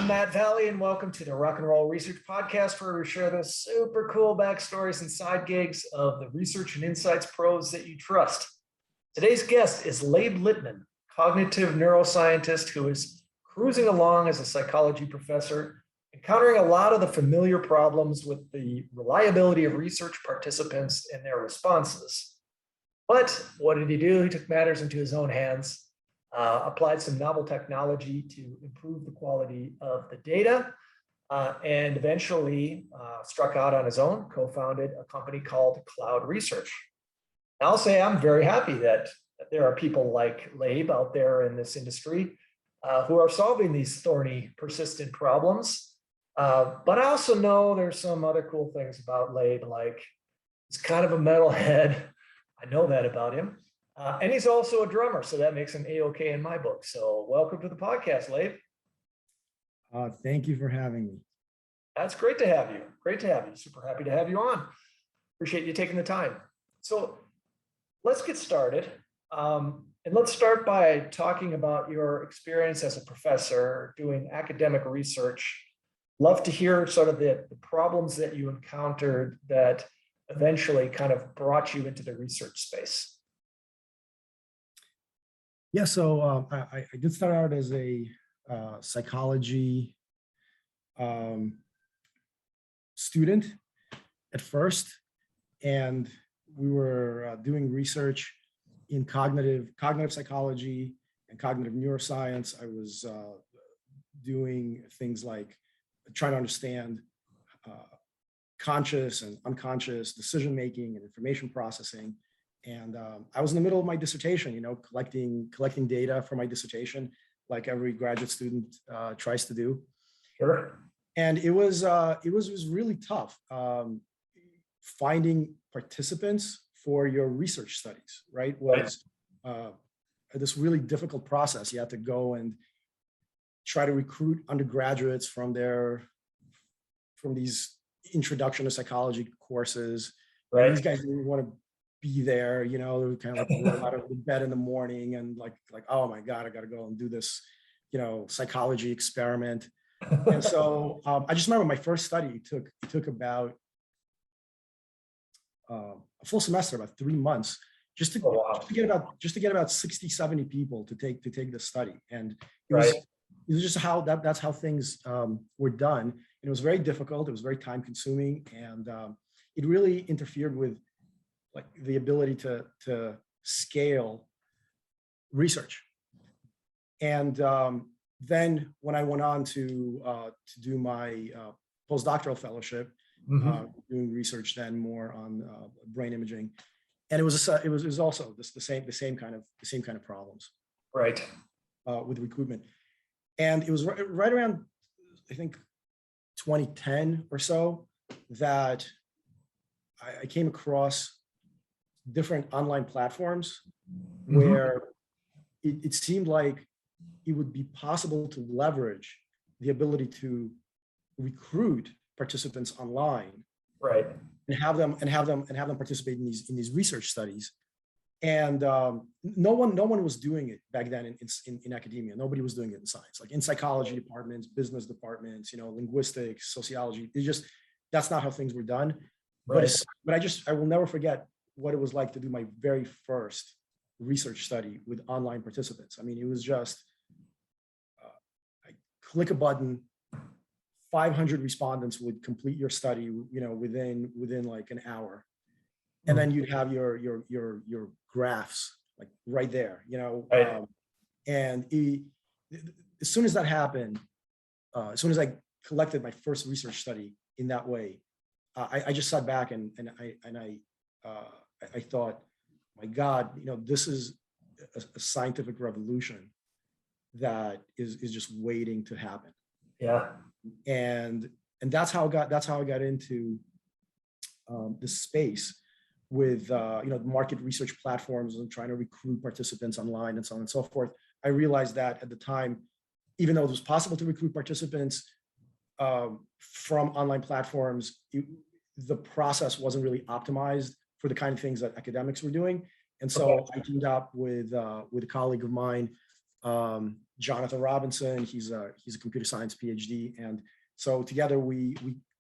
I'm Matt Valley, and welcome to the Rock and Roll Research Podcast, where we share the super cool backstories and side gigs of the research and insights pros that you trust. Today's guest is Leib Litman, cognitive neuroscientist who is cruising along as a psychology professor, encountering a lot of the familiar problems with the reliability of research participants and their responses. But what did he do? He took matters into his own hands. Applied some novel technology to improve the quality of the data, and eventually struck out on his own, co-founded a company called Cloud Research. I'll say I'm very happy that there are people like Leib out there in this industry who are solving these thorny, persistent problems. But I also know there's some other cool things about Leib, like he's kind of a metalhead. I know that about him. And he's also a drummer, so that makes him A-OK in my book. So welcome to the podcast, Leib. Thank you for having me. That's great to have you. Great to have you. Super happy to have you on. Appreciate you taking the time. So let's get started. And let's start by talking about your experience as a professor doing academic research. Love to hear sort of the problems that you encountered that eventually kind of brought you into the research space. Yeah, so I did start out as a psychology student at first, and we were doing research in cognitive psychology and cognitive neuroscience. I was doing things like trying to understand conscious and unconscious decision making and information processing. And I was in the middle of my dissertation, collecting data for my dissertation, like every graduate student tries to do. Sure. And it was really tough finding participants for your research studies. Right, was this really difficult process. You had to go and try to recruit undergraduates from these introduction to psychology courses. Right. These guys didn't want to be there, they were kind of like roll out of the bed in the morning and like, oh my God, I got to go and do this, psychology experiment. And so I just remember my first study it took about a full semester, about 3 months, just to get about 60, 70 people to take this study. And it was just that's how things were done. And it was very difficult. It was very time consuming, and it really interfered with like the ability to scale research. And then when I went on to do my postdoctoral fellowship, doing research then more on brain imaging, and it was also the same kind of problems, right, with recruitment. And it was right around, I think, 2010 or so that I came across different online platforms where it seemed like it would be possible to leverage the ability to recruit participants online, right, and have them participate in these research studies. And no one was doing it back then in academia. Nobody was doing it in science, like in psychology departments, business departments, linguistics, sociology. That's not how things were done. Right. But I will never forget what it was like to do my very first research study with online participants. I mean, it was just I click a button, 500 respondents would complete your study, within like an hour, and then you'd have your graphs like right there, Right. And as soon as that happened, as soon as I collected my first research study in that way, I just sat back and I thought, my God, this is a scientific revolution that is just waiting to happen. Yeah. And that's how I got into this space with market research platforms and trying to recruit participants online and so on and so forth. I realized that at the time, even though it was possible to recruit participants from online platforms, the process wasn't really optimized for the kind of things that academics were doing. And so I teamed up with a colleague of mine Jonathan Robinson. He's a computer science PhD. And so together we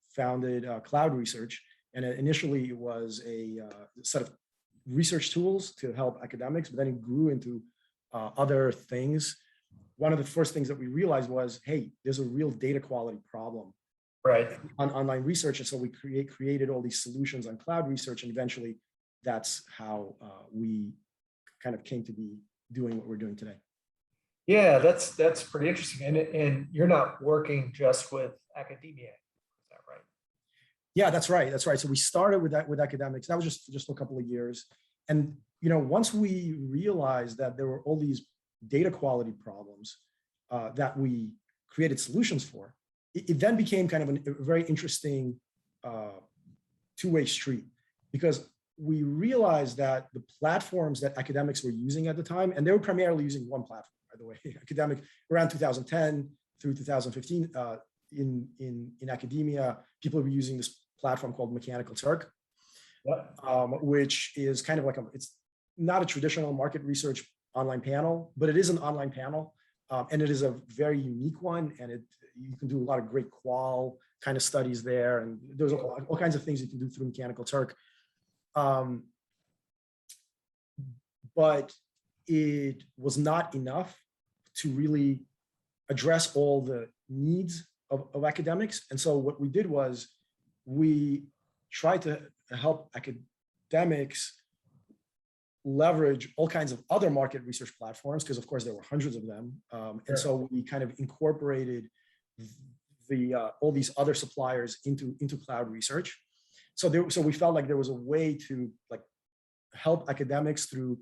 founded Cloud Research. And initially it was a set of research tools to help academics, but then it grew into other things. One of the first things that we realized was, hey, there's a real data quality problem on online research. And so we created all these solutions on Cloud Research. And eventually that's how we kind of came to be doing what we're doing today. Yeah, that's pretty interesting. And you're not working just with academia, is that right? Yeah, that's right. That's right. So we started with that with academics. That was just a couple of years. And once we realized that there were all these data quality problems that we created solutions for, it then became kind of a very interesting two-way street, because we realized that the platforms that academics were using at the time, and they were primarily using one platform, by the way, academic, around 2010 through 2015, in academia, people were using this platform called Mechanical Turk, which is kind of like it's not a traditional market research online panel, but it is an online panel, and it is a very unique one, and you can do a lot of great qual kind of studies there, and there's all kinds of things you can do through Mechanical Turk. But it was not enough to really address all the needs of academics. And so what we did was we tried to help academics leverage all kinds of other market research platforms, because of course there were hundreds of them. And so we kind of incorporated all these other suppliers into Cloud Research. So we felt like there was a way to help academics through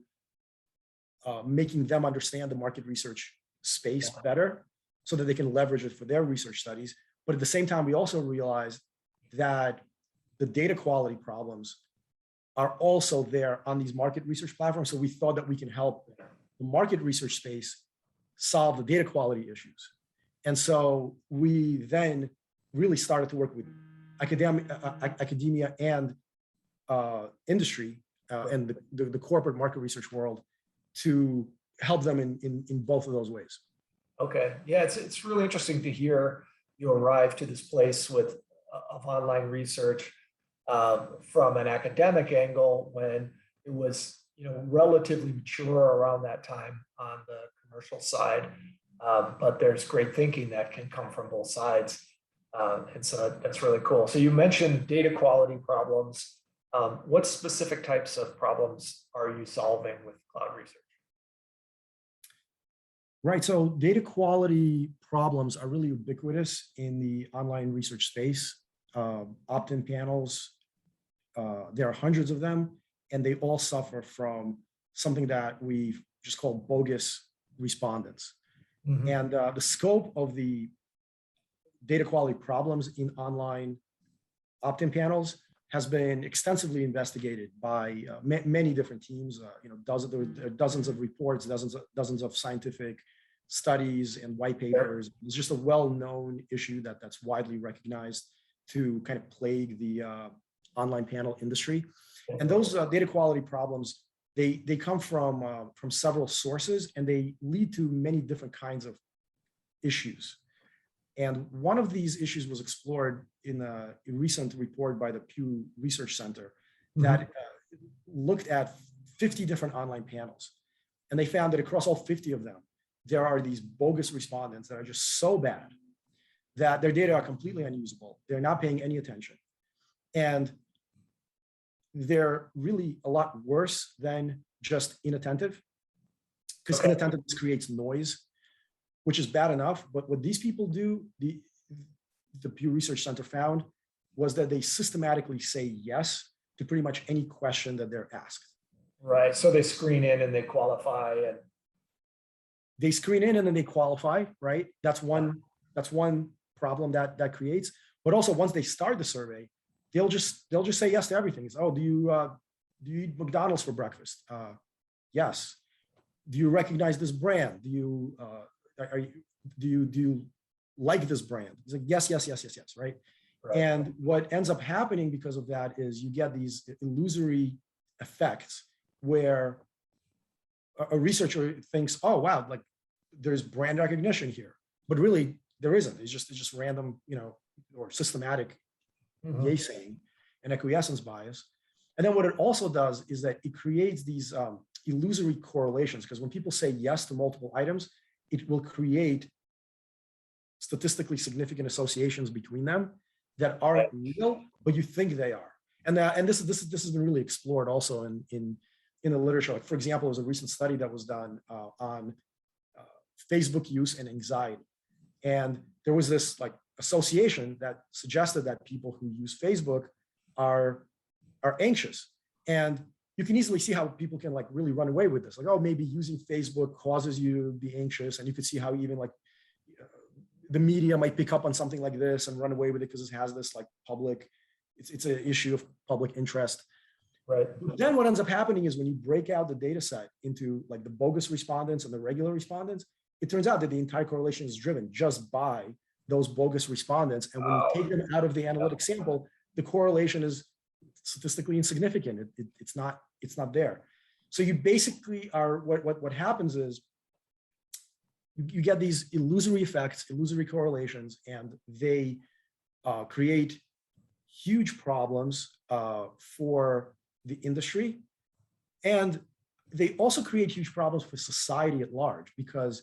making them understand the market research space better, so that they can leverage it for their research studies. But at the same time, we also realized that the data quality problems are also there on these market research platforms. So we thought that we can help the market research space solve the data quality issues. And so we then really started to work with academia and industry and the corporate market research world to help them in both of those ways. Okay, yeah, it's really interesting to hear you arrive to this place of online research from an academic angle, when it was relatively mature around that time on the commercial side. But there's great thinking that can come from both sides. And so that's really cool. So you mentioned data quality problems. What specific types of problems are you solving with Cloud Research? Right, so data quality problems are really ubiquitous in the online research space. Opt-in panels, there are hundreds of them, and they all suffer from something that we've just called bogus respondents. Mm-hmm. And the scope of the data quality problems in online opt-in panels has been extensively investigated by many different teams. There are dozens of reports, dozens of scientific studies and white papers. It's just a well-known issue that's widely recognized to kind of plague the online panel industry. And those data quality problems, they come from several sources, and they lead to many different kinds of issues. And one of these issues was explored in a recent report by the Pew Research Center that looked at 50 different online panels. And they found that across all 50 of them, there are these bogus respondents that are just so bad that their data are completely unusable. They're not paying any attention. And they're really a lot worse than just inattentive, because inattentiveness creates noise, which is bad enough. But what these people do, the Pew Research Center found, was that they systematically say yes to pretty much any question that they're asked. Right, so they screen in and they qualify. And they screen in and then they qualify, right? That's one problem that creates. But also, once they start the survey, they'll just say yes to everything. It's, oh, do you eat McDonald's for breakfast? Yes. Do you recognize this brand? Do you like this brand? It's like yes, right? And what ends up happening because of that is you get these illusory effects where a researcher thinks, oh wow, like there's brand recognition here, but really there isn't. It's just random, or systematic yay saying and acquiescence bias. And then what it also does is that it creates these illusory correlations, because when people say yes to multiple items, it will create statistically significant associations between them that aren't real, but you think they are. And this has been really explored also in the literature. Like, for example, there was a recent study that was done on Facebook use and anxiety. And there was this like association that suggested that people who use Facebook are anxious. And you can easily see how people can like really run away with this. Like, oh, maybe using Facebook causes you to be anxious. And you could see how even like the media might pick up on something like this and run away with it because it has this like public, it's an issue of public interest. Right. But then what ends up happening is when you break out the data set into like the bogus respondents and the regular respondents, it turns out that the entire correlation is driven just by those bogus respondents. And when you take them out of the analytic sample, the correlation is statistically insignificant. It's not there. So you basically are, what happens is you get these illusory effects, illusory correlations, and they create huge problems for the industry. And they also create huge problems for society at large, because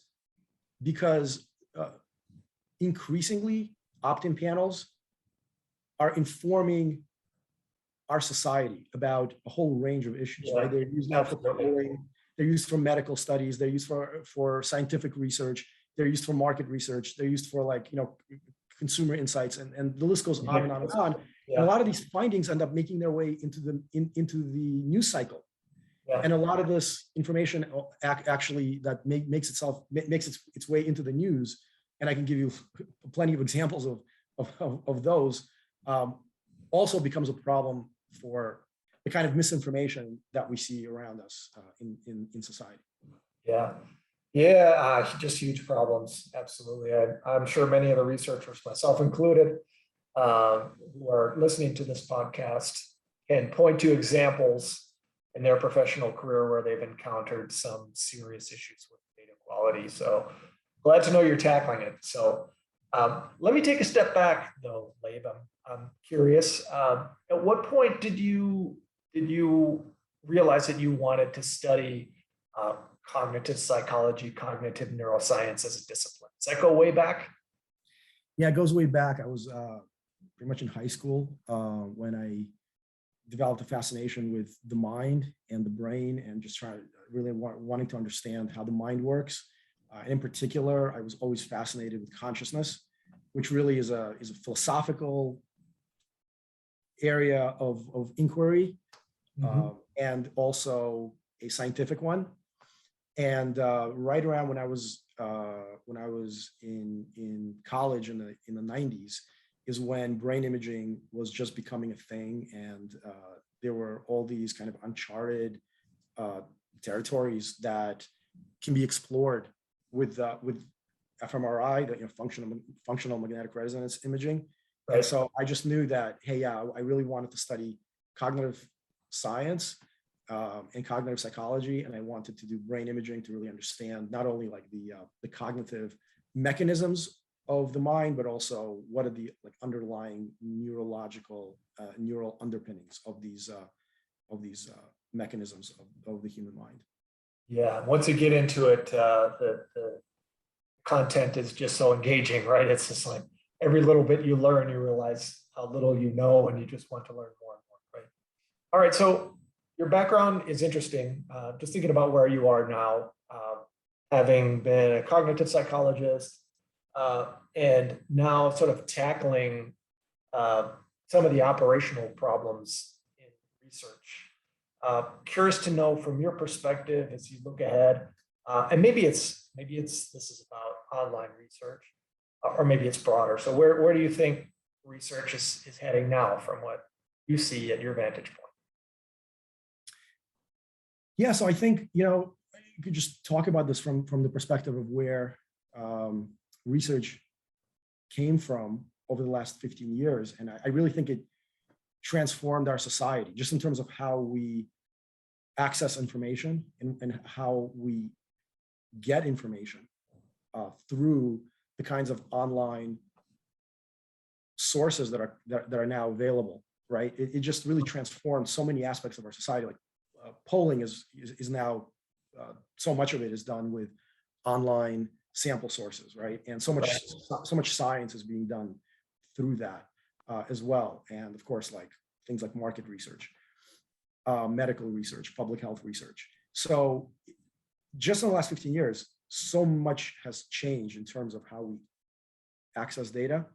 increasingly opt-in panels are informing our society about a whole range of issues, right? They're used now for polling, they're used for medical studies, they're used for scientific research, they're used for market research, they're used for like, consumer insights, and the list goes on and on and on. Yeah. And a lot of these findings end up making their way into the news cycle. Yeah. And a lot of this information actually that makes its way into the news, and I can give you plenty of examples of those, also becomes a problem for the kind of misinformation that we see around us in society. Yeah. Yeah, just huge problems. Absolutely. I'm sure many of the researchers, myself included, who are listening to this podcast can point to examples in their professional career where they've encountered some serious issues with data quality. So glad to know you're tackling it. So let me take a step back though, Leib. I'm curious, at what point did you realize that you wanted to study cognitive psychology, cognitive neuroscience as a discipline? Does that go way back? Yeah, it goes way back. I was pretty much in high school when I developed a fascination with the mind and the brain, and just wanting to understand how the mind works. And in particular, I was always fascinated with consciousness, which really is a philosophical area of inquiry, and also a scientific one. And right around when I was in college in the 90s is when brain imaging was just becoming a thing, and there were all these kind of uncharted territories that can be explored with fMRI, functional magnetic resonance imaging. Right. And so I just knew that, hey, yeah, I really wanted to study cognitive science and cognitive psychology, and I wanted to do brain imaging to really understand not only like the cognitive mechanisms of the mind, but also what are the like underlying neurological neural underpinnings of these mechanisms of the human mind. Yeah, once you get into it, the content is just so engaging, right? It's just like every little bit you learn, you realize how little you know, and you just want to learn more and more, right? All right, so your background is interesting. Just thinking about where you are now, having been a cognitive psychologist, and now sort of tackling some of the operational problems in research. Curious to know from your perspective as you look ahead, and maybe this is about online research, or maybe it's broader. So where do you think research is heading now from what you see at your vantage point? Yeah, so I think, you could just talk about this from the perspective of where research came from over the last 15 years. And I really think it transformed our society just in terms of how we access information and how we get information. through the kinds of online sources that are now available, right? It just really transformed so many aspects of our society. Like polling is now, so much of it is done with online sample sources, right? And so much science is being done through that as well. And of course, like things like market research, medical research, public health research. So just in the last 15 years, so much has changed in terms of how we access data.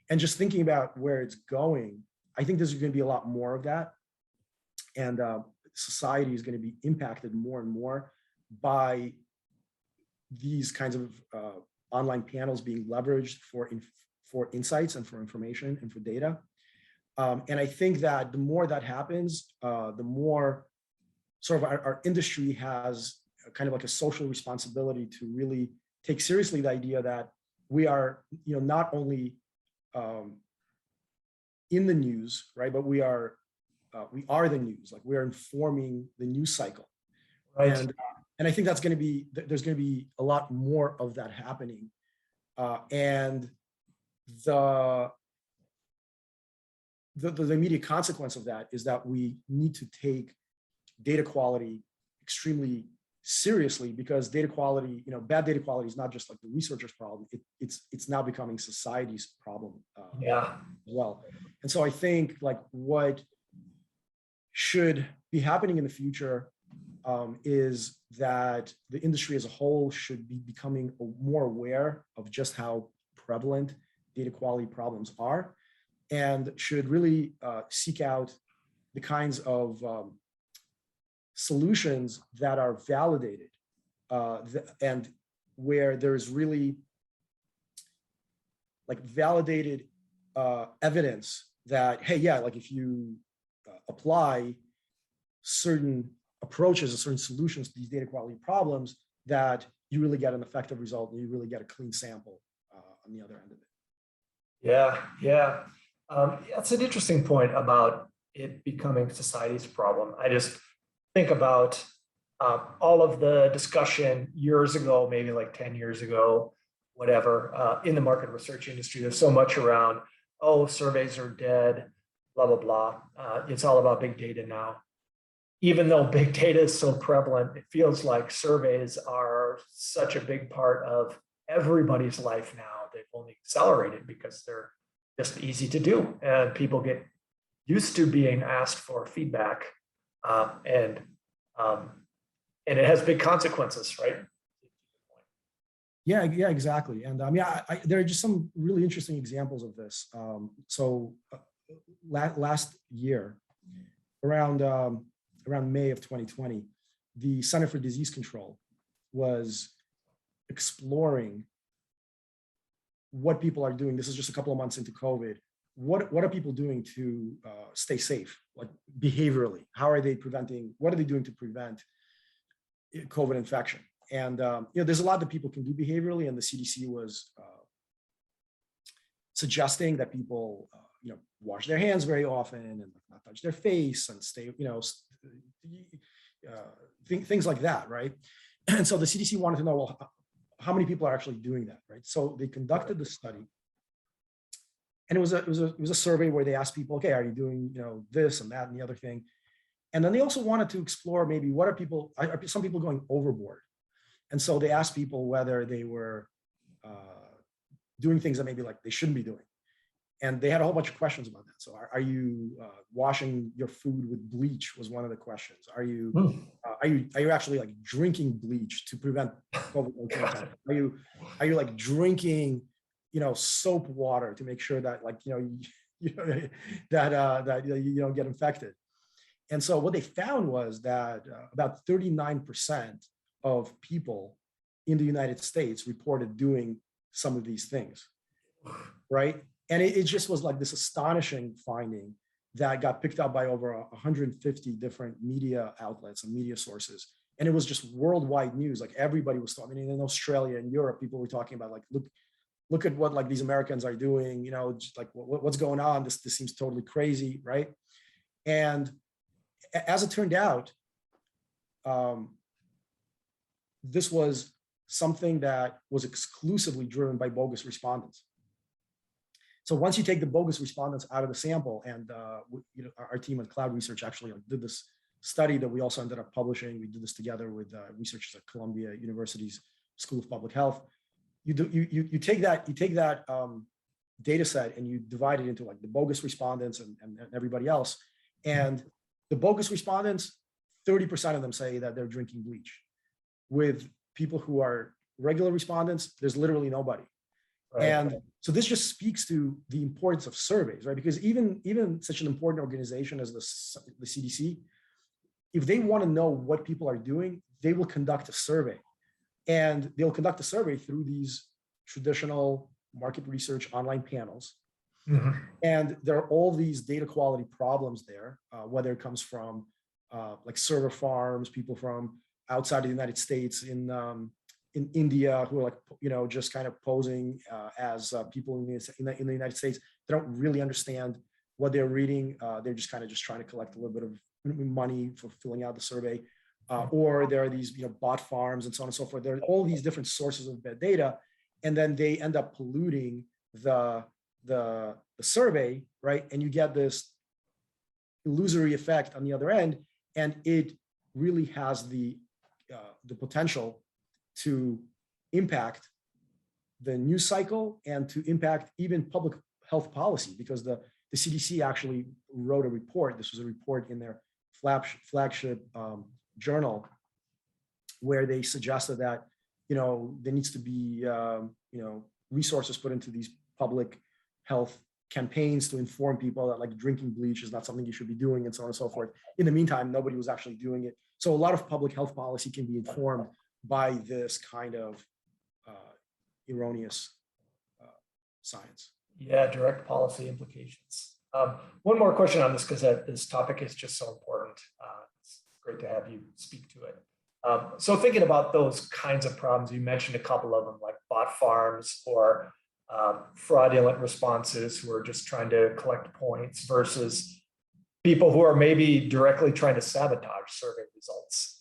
And just thinking about where it's going, I think there's going to be a lot more of that. And society is going to be impacted more and more by these kinds of online panels being leveraged for insights and for information and for data. And I think that the more that happens, the more sort of our industry has kind of like a social responsibility to really take seriously the idea that we are, not only in the news, right, but we are the news. Like we are informing the news cycle, Right. And I think there's going to be a lot more of that happening, and the immediate consequence of that is that we need to take data quality extremely seriously, because data quality, bad data quality is not just like the researcher's problem. It's now becoming society's problem as well. And so I think like what should be happening in the future is that the industry as a whole should be becoming more aware of just how prevalent data quality problems are, and should really seek out the kinds of solutions that are validated and where there's really like validated evidence that, hey, yeah, like if you apply certain approaches or certain solutions to these data quality problems, that you really get an effective result and you really get a clean sample on the other end of it. Yeah. That's an interesting point about it becoming society's problem. I just think about all of the discussion years ago, maybe like 10 years ago, whatever, in the market research industry. There's so much around, oh, surveys are dead, blah, blah, blah. It's all about big data now. Even though big data is so prevalent, it feels like surveys are such a big part of everybody's life now. They've only accelerated because they're just easy to do. And people get used to being asked for feedback. And it has big consequences, right? Yeah, exactly. And there are just some really interesting examples of this. Last year, around May of 2020, the Center for Disease Control was exploring what people are doing. This is just a couple of months into COVID. What are people doing to stay safe, like behaviorally? How are they preventing? What are they doing to prevent COVID infection? And there's a lot that people can do behaviorally, and the CDC was suggesting that people wash their hands very often and not touch their face and stay, things like that, right? And so the CDC wanted to know, well, how many people are actually doing that, right? So they conducted the study, and it was a survey where they asked people, okay, are you doing this and that and the other thing? And then they also wanted to explore maybe are some people going overboard? And so they asked people whether they were doing things that maybe like they shouldn't be doing. And they had a whole bunch of questions about that. So are you washing your food with bleach was one of the questions. Are you actually like drinking bleach to prevent COVID-19? Are you like drinking soap water to make sure that like that you don't get infected? And so what they found was that about 39% of people in the United States reported doing some of these things, right? And it just was like this astonishing finding that got picked up by over 150 different media outlets and media sources. And it was just worldwide news. Like everybody was talking. In Australia and Europe, people were talking about like, look at what like these Americans are doing, just like what's going on. This seems totally crazy, right? And as it turned out, this was something that was exclusively driven by bogus respondents. So once you take the bogus respondents out of the sample, and our team at Cloud Research actually did this study that we also ended up publishing. We did this together with researchers at Columbia University's School of Public Health. You take that data set and you divide it into like the bogus respondents and everybody else. And the bogus respondents, 30% of them say that they're drinking bleach. With people who are regular respondents, there's literally nobody. Right. And so this just speaks to the importance of surveys, right? Because even such an important organization as the CDC, if they want to know what people are doing, they will conduct a survey. And they'll conduct a survey through these traditional market research online panels. Mm-hmm. And there are all these data quality problems there, whether it comes from like server farms, people from outside the United States in India who are like, just kind of posing as people in the United States. They don't really understand what they're reading. They're just trying to collect a little bit of money for filling out the survey. Or there are these bot farms and so on and so forth. There are all these different sources of bad data, and then they end up polluting the survey, right? And you get this illusory effect on the other end, and it really has the potential to impact the news cycle and to impact even public health policy, because the CDC actually wrote a report. This was a report in their flagship journal, where they suggested that there needs to be resources put into these public health campaigns to inform people that like drinking bleach is not something you should be doing, and so on and so forth. In the meantime, nobody was actually doing it. So a lot of public health policy can be informed by this kind of erroneous science. Yeah, direct policy implications. One more question on this, because this topic is just so important. It's great to have you speak to it. So thinking about those kinds of problems, you mentioned a couple of them, like bot farms or fraudulent responses who are just trying to collect points versus people who are maybe directly trying to sabotage survey results.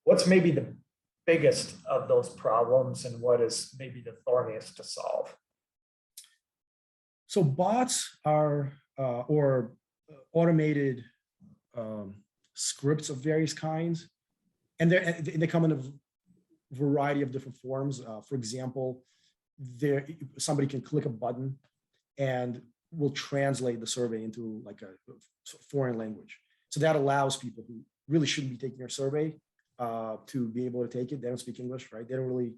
What's maybe the biggest of those problems, and what is maybe the thorniest to solve? So bots are or automated scripts of various kinds, and they come in a variety of different forms. For example, somebody can click a button and will translate the survey into like a foreign language. So that allows people who really shouldn't be taking your survey to be able to take it. They don't speak English, right? They don't really,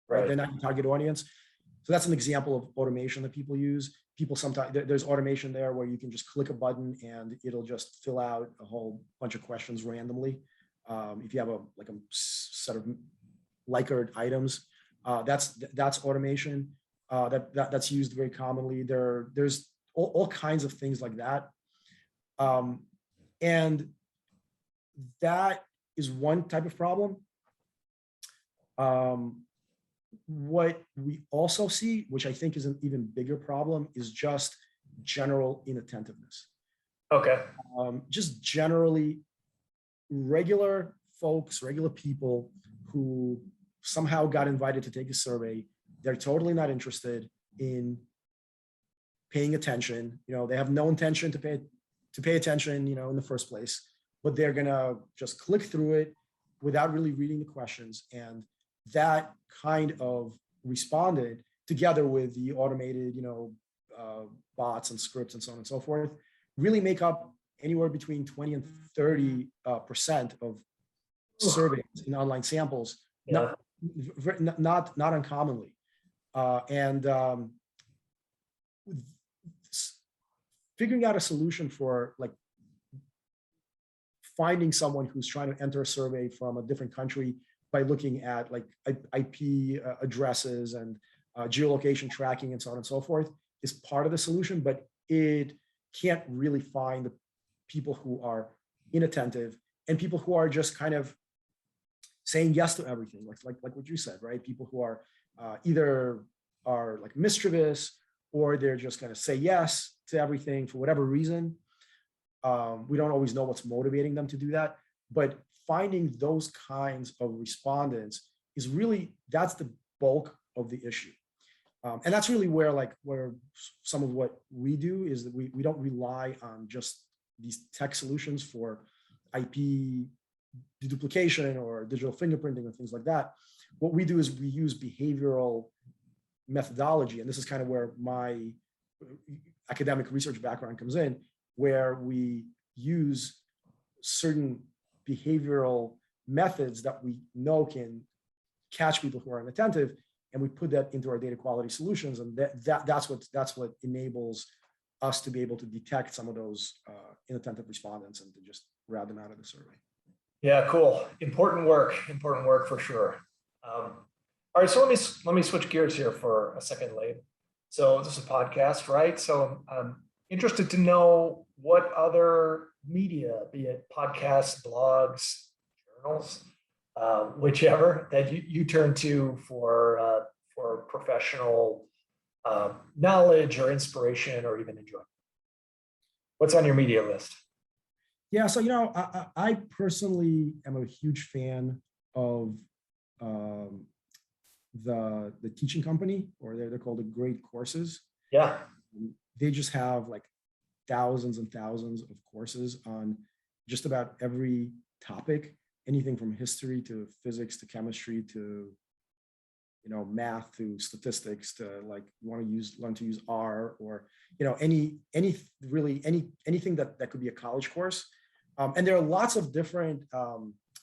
right? They're not your target audience. So that's an example of automation that people use. People sometimes, there's automation there where you can just click a button and it'll just fill out a whole bunch of questions randomly. If you have a set of Likert items, that's automation. That's used very commonly. There's all kinds of things like that. And that is one type of problem. What we also see, which I think is an even bigger problem, is just general inattentiveness. Okay. Just generally regular folks, regular people who somehow got invited to take a survey. They're totally not interested in paying attention. They have no intention to pay attention, in the first place, but they're gonna just click through it without really reading the questions. And that kind of responded, together with the automated, bots and scripts and so on and so forth, really make up anywhere between 20 and 30% of surveys in online samples, yeah. not uncommonly. Figuring out a solution for like finding someone who's trying to enter a survey from a different country by looking at like IP addresses and geolocation tracking and so on and so forth is part of the solution, but it can't really find the people who are inattentive and people who are just kind of saying yes to everything, like what you said, right? People who are either are like mischievous, or they're just going to say yes to everything for whatever reason. We don't always know what's motivating them to do that, but finding those kinds of respondents is really, that's the bulk of the issue. And that's really where some of what we do is that we don't rely on just these tech solutions for IP deduplication or digital fingerprinting and things like that. What we do is we use behavioral methodology, and this is kind of where my academic research background comes in, where we use certain behavioral methods that we know can catch people who are inattentive, and we put that into our data quality solutions, and that's what enables us to be able to detect some of those inattentive respondents and to just route them out of the survey. Yeah, cool. Important work for sure. All right, so let me switch gears here for a second, Leib. So this is a podcast, right? So I'm interested to know what other media, be it podcasts, blogs, journals, whichever, that you turn to for professional knowledge or inspiration or even enjoyment. What's on your media list? Yeah, so I personally am a huge fan of the teaching company, or they're called the Great Courses. Yeah. They just have like thousands and thousands of courses on just about every topic, anything from history to physics to chemistry to math to statistics to like you want to learn to use R, or anything that could be a college course. And there are lots of different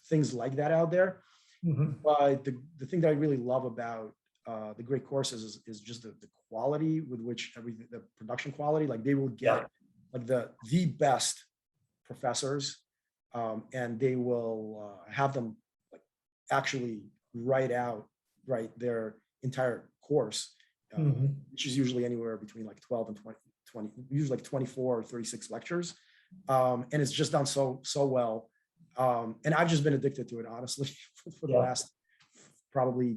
things like that out there. Mm-hmm. But the thing that I really love about the Great Courses is just the quality with which everything, the production quality, like they will get like the best professors, and they will have them like actually write their entire course, mm-hmm. which is usually anywhere between like 12 and 20 usually like 24 or 36 lectures. And it's just done so well. And I've just been addicted to it, honestly, for the last probably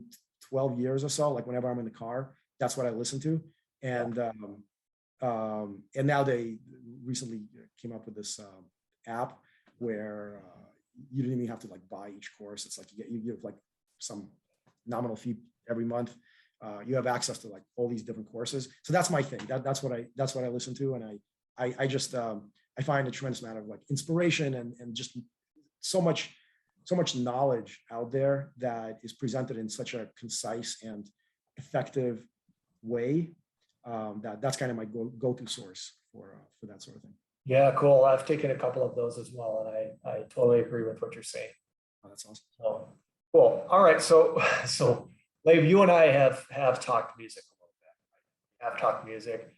12 years or so. Like whenever I'm in the car, that's what I listen to. And now they recently came up with this app where you don't even have to like buy each course. It's like you give like some nominal fee every month. You have access to like all these different courses. So that's my thing. That's what I listen to, and I just I find a tremendous amount of like inspiration and just so much knowledge out there that is presented in such a concise and effective way. That's kind of my go-to source for that sort of thing. Yeah, cool. I've taken a couple of those as well, and I totally agree with what you're saying. Oh, that's awesome. So cool. All right, so Leib, you and I have talked music a little bit. Right? Have talked music,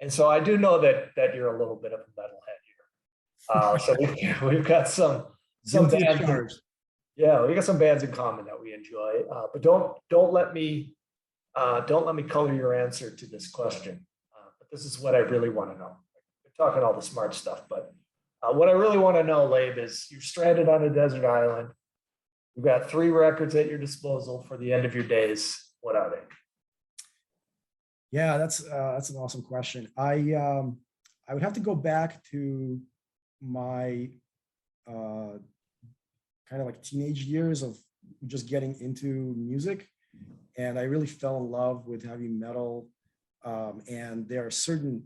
and so I do know that you're a little bit of a metalhead here. So we've got some bands. Yeah, we got some bands in common that we enjoy. But don't let me color your answer to this question. But this is what I really want to know. We're talking all the smart stuff, but what I really want to know, Leib, is you're stranded on a desert island. You've got 3 records at your disposal for the end of your days. What are they? Yeah, that's an awesome question. I would have to go back to my kind of like teenage years of just getting into music, and I really fell in love with heavy metal. And there are certain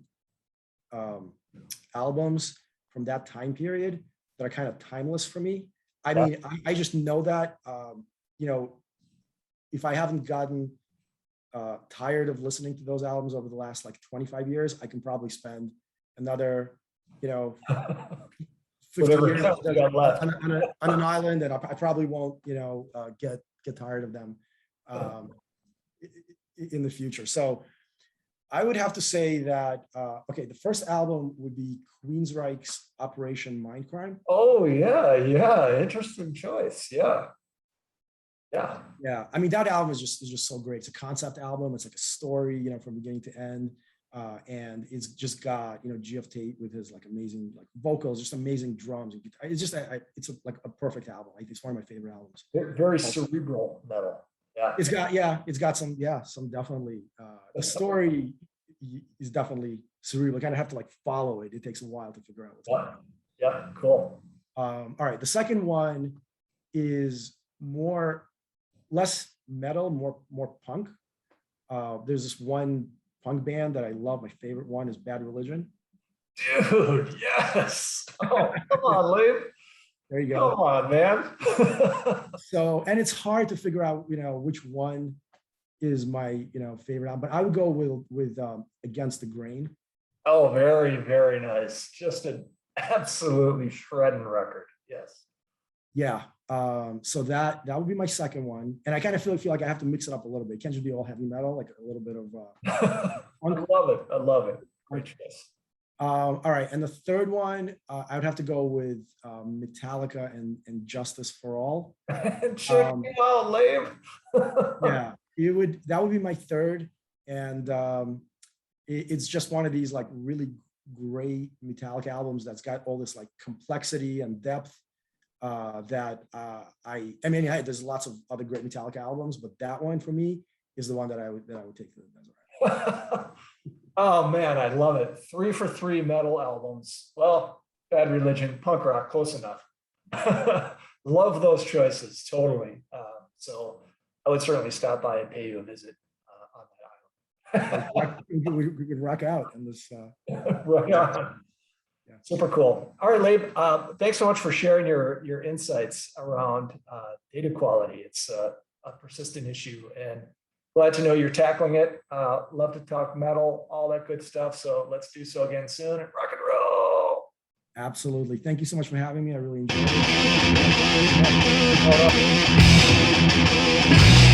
albums from that time period that are kind of timeless for me. I mean, I just know that, if I haven't gotten tired of listening to those albums over the last like 25 years, I can probably spend another, 50 years on an island, and I probably won't, get tired of them in the future. So I would have to say that, the first album would be Queensryche's Operation Mindcrime. Oh, yeah. Interesting choice. Yeah. I mean, that album is just so great. It's a concept album. It's like a story, from beginning to end. And it's just got, GF Tate with his like amazing like vocals, just amazing drums. It's just, it's like a perfect album. It's one of my favorite albums. Very cerebral metal. Yeah. It's got some definitely, the story is definitely cerebral. You kind of have to like follow it. It takes a while to figure out what's going on. Yeah, cool. All right. The second one is more less metal, more punk. There's this one punk band that I love. My favorite one is Bad Religion. Dude, yes. Oh, come on, Leib. There you Come go. on, man. So, and it's hard to figure out, which one is my, favorite album, but I would go with Against the Grain. Oh, very, very nice. Just an absolutely shredding record. Yes. Yeah. So that would be my second one. And I kind of feel like I have to mix it up a little bit. It can't just be all heavy metal, like a little bit of I love it. I love it. Great choice. all right. And the third one, I would have to go with Metallica and Justice for All. Check me out, Leib. Yeah, that would be my third. And it's just one of these like really great Metallica albums that's got all this like complexity and depth that I mean, there's lots of other great Metallica albums, but that one for me is the one that I would take to the desert. Oh man, I love it. 3 for 3 metal albums. Well, Bad Religion, punk rock, close enough. Love those choices, totally. So I would certainly stop by and pay you a visit on that island. We could rock out in this. Right on. Yeah. Super cool. All right, Leib, thanks so much for sharing your insights around data quality. It's a persistent issue, and glad to know you're tackling it. Love to talk metal, all that good stuff. So let's do so again soon. Rock and roll. Absolutely. Thank you so much for having me. I really enjoyed it.